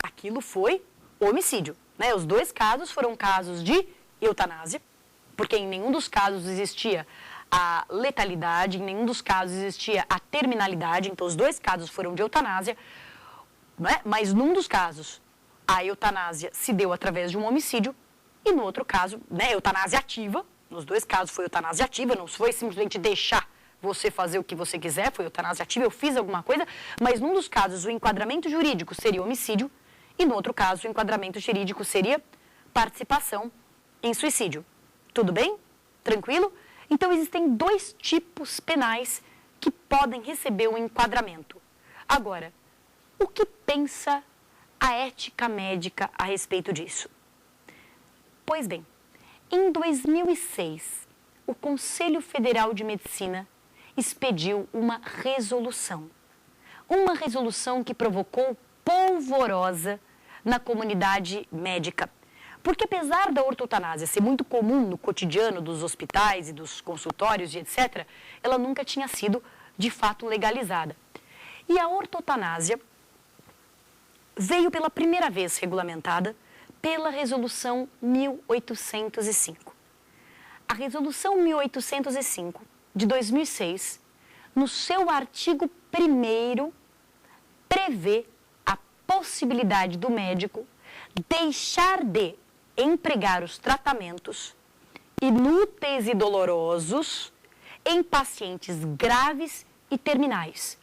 Aquilo foi homicídio, né? Os 2 casos foram casos de eutanásia, porque em nenhum dos casos existia a letalidade, em nenhum dos casos existia a terminalidade, então os 2 casos foram de eutanásia, não é? Mas num dos casos a eutanásia se deu através de um homicídio e no outro caso, né, eutanásia ativa, nos 2 casos foi eutanásia ativa, não foi simplesmente deixar você fazer o que você quiser, foi eutanásia ativa, eu fiz alguma coisa, mas num dos casos o enquadramento jurídico seria homicídio e no outro caso o enquadramento jurídico seria participação em suicídio. Tudo bem? Tranquilo? Então existem 2 tipos penais que podem receber um enquadramento. Agora, o que pensa a ética médica a respeito disso? Pois bem, em 2006, o Conselho Federal de Medicina expediu uma resolução. Uma resolução que provocou polvorosa na comunidade médica, Porque apesar da ortotanásia ser muito comum no cotidiano dos hospitais e dos consultórios e etc., ela nunca tinha sido, de fato, legalizada. E a ortotanásia veio pela primeira vez regulamentada pela Resolução 1805. A Resolução 1805, de 2006, no seu artigo 1º, prevê a possibilidade do médico deixar de empregar os tratamentos inúteis e dolorosos em pacientes graves e terminais.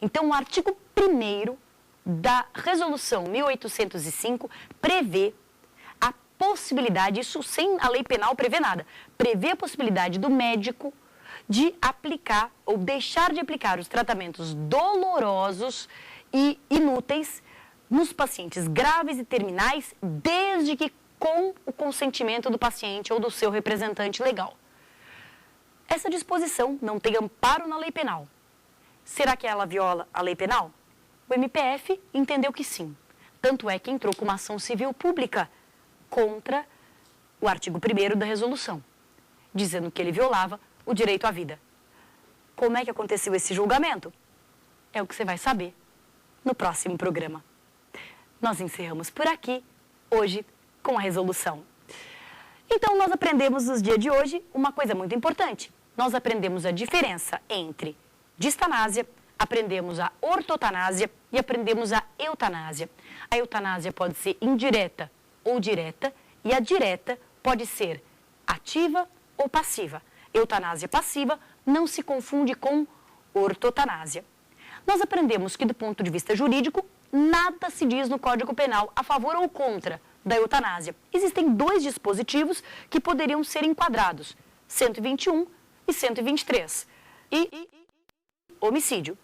Então, o artigo 1º da Resolução 1805 prevê a possibilidade, isso sem a lei penal prevê nada, prevê a possibilidade do médico de aplicar ou deixar de aplicar os tratamentos dolorosos e inúteis nos pacientes graves e terminais, desde que com o consentimento do paciente ou do seu representante legal. Essa disposição não tem amparo na lei penal. Será que ela viola a lei penal? O MPF entendeu que sim. Tanto é que entrou com uma ação civil pública contra o artigo 1º da resolução, dizendo que ele violava o direito à vida. Como é que aconteceu esse julgamento? É o que você vai saber no próximo programa. Nós encerramos por aqui, hoje, com a resolução. Então, nós aprendemos nos dias de hoje uma coisa muito importante. Nós aprendemos a diferença entre distanásia, aprendemos a ortotanásia e aprendemos a eutanásia. A eutanásia pode ser indireta ou direta e a direta pode ser ativa ou passiva. Eutanásia passiva não se confunde com ortotanásia. Nós aprendemos que, do ponto de vista jurídico, nada se diz no Código Penal a favor ou contra da eutanásia. Existem 2 dispositivos que poderiam ser enquadrados, 121 e 123, e homicídio.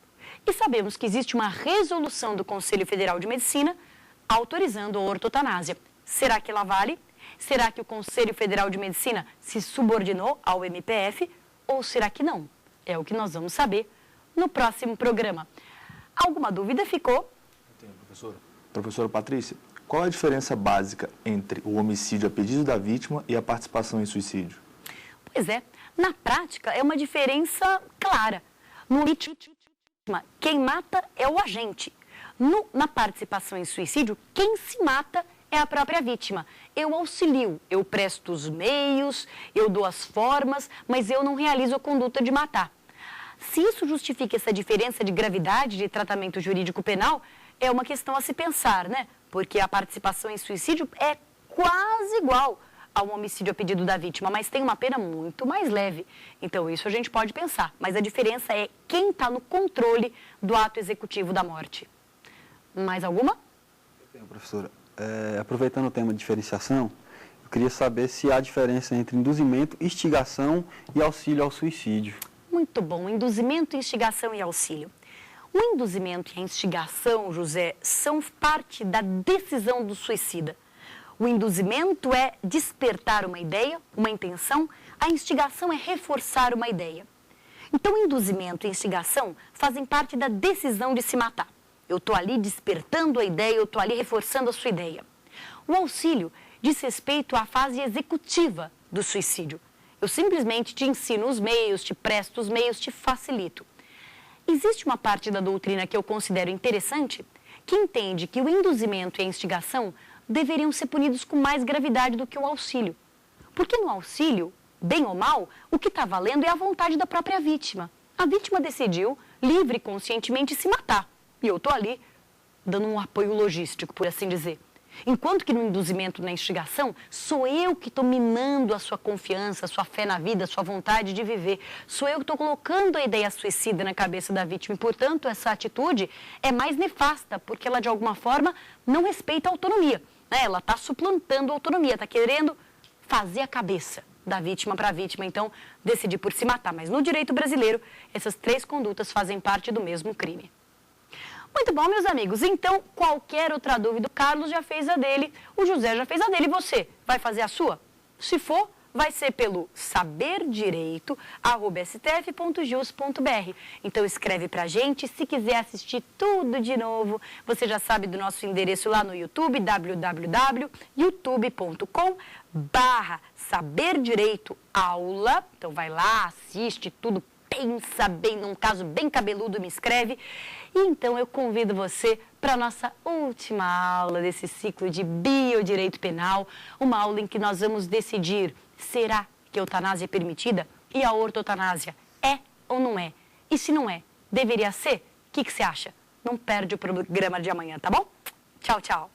E sabemos que existe uma resolução do Conselho Federal de Medicina autorizando a ortotanásia. Será que ela vale? Será que o Conselho Federal de Medicina se subordinou ao MPF ou será que não? É o que nós vamos saber no próximo programa. Alguma dúvida ficou? Eu tenho, professora. Professora Patrícia, qual é a diferença básica entre o homicídio a pedido da vítima e a participação em suicídio? Pois é, na prática é uma diferença clara. No homicídio, quem mata é o agente. Na participação em suicídio, quem se mata é a própria vítima. Eu auxilio, eu presto os meios, eu dou as formas, mas eu não realizo a conduta de matar. Se isso justifica essa diferença de gravidade de tratamento jurídico penal, é uma questão a se pensar, né? Porque a participação em suicídio é quase igual ao homicídio a pedido da vítima, mas tem uma pena muito mais leve. Então, isso a gente pode pensar. Mas a diferença é quem está no controle do ato executivo da morte. Mais alguma? Eu tenho, professora. Aproveitando o tema de diferenciação, eu queria saber se há diferença entre induzimento, instigação e auxílio ao suicídio. Muito bom. Induzimento, instigação e auxílio. O induzimento e a instigação, José, são parte da decisão do suicida. O induzimento é despertar uma ideia, uma intenção. A instigação é reforçar uma ideia. Então, induzimento e instigação fazem parte da decisão de se matar. Eu estou ali despertando a ideia, eu estou ali reforçando a sua ideia. O auxílio diz respeito à fase executiva do suicídio. Eu simplesmente te ensino os meios, te presto os meios, te facilito. Existe uma parte da doutrina que eu considero interessante, que entende que o induzimento e a instigação deveriam ser punidos com mais gravidade do que o auxílio. Porque no auxílio, bem ou mal, o que está valendo é a vontade da própria vítima. A vítima decidiu, livre e conscientemente, se matar. E eu estou ali dando um apoio logístico, por assim dizer. Enquanto que no induzimento, na instigação, sou eu que estou minando a sua confiança, a sua fé na vida, a sua vontade de viver. Sou eu que estou colocando a ideia suicida na cabeça da vítima. E, portanto, essa atitude é mais nefasta, porque ela, de alguma forma, não respeita a autonomia. Ela está suplantando a autonomia, está querendo fazer a cabeça da vítima para a vítima, então, decidir por se matar. Mas no direito brasileiro, essas 3 condutas fazem parte do mesmo crime. Muito bom, meus amigos. Então, qualquer outra dúvida, o Carlos já fez a dele, o José já fez a dele. E você vai fazer a sua? Se for, vai ser pelo saberdireito@stf.jus.br. Então escreve pra gente, se quiser assistir tudo de novo, você já sabe do nosso endereço lá no YouTube, www.youtube.com/saberdireitoaula. Então vai lá, assiste tudo, pensa bem, num caso bem cabeludo, me escreve. E então eu convido você para a nossa última aula desse ciclo de Biodireito Penal, uma aula em que nós vamos decidir: será que a eutanásia é permitida? E a ortotanásia é ou não é? E se não é, deveria ser? O que você acha? Não perde o programa de amanhã, tá bom? Tchau, tchau.